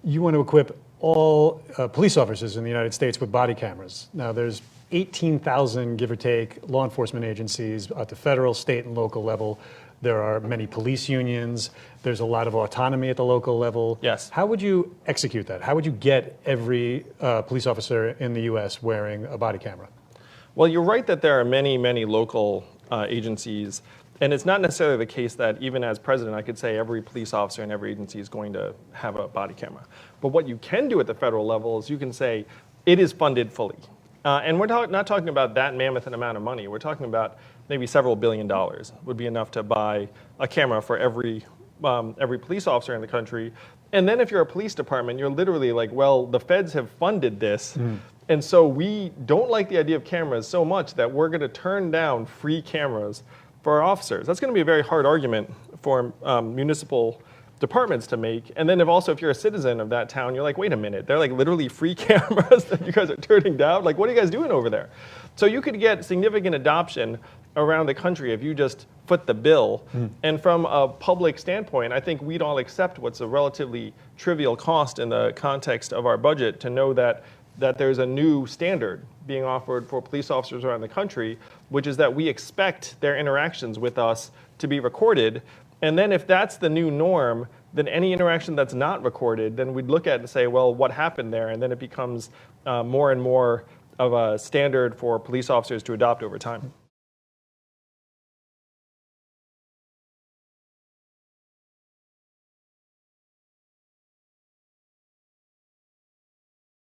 You want to equip all police officers in the United States with body cameras. Now, there's 18,000, give or take, law enforcement agencies at the federal, state, and local level. There are many police unions. There's a lot of autonomy at the local level. Yes. How would you execute that? How would you get every police officer in the U.S. wearing a body camera? Well, you're right that there are many, many local agencies. And it's not necessarily the case that even as president, I could say every police officer in every agency is going to have a body camera. But what you can do at the federal level is you can say it is funded fully. And we're not talking about that mammoth an amount of money. We're talking about maybe several $billions would be enough to buy a camera for every police officer in the country. And then if you're a police department, you're literally like, well, the feds have funded this. And so we don't like the idea of cameras so much that we're going to turn down free cameras for our officers. That's going to be a very hard argument for municipal departments to make. And then if you're a citizen of that town, you're like, wait a minute, they're like literally free cameras that you guys are turning down? Like, what are you guys doing over there? So you could get significant adoption around the country if you just foot the bill. And from a public standpoint, I think we'd all accept what's a relatively trivial cost in the context of our budget to know that there's a new standard being offered for police officers around the country, which is that we expect their interactions with us to be recorded. And then if that's the new norm, then any interaction that's not recorded, then we'd look at it and say, well, what happened there? And then it becomes more and more of a standard for police officers to adopt over time.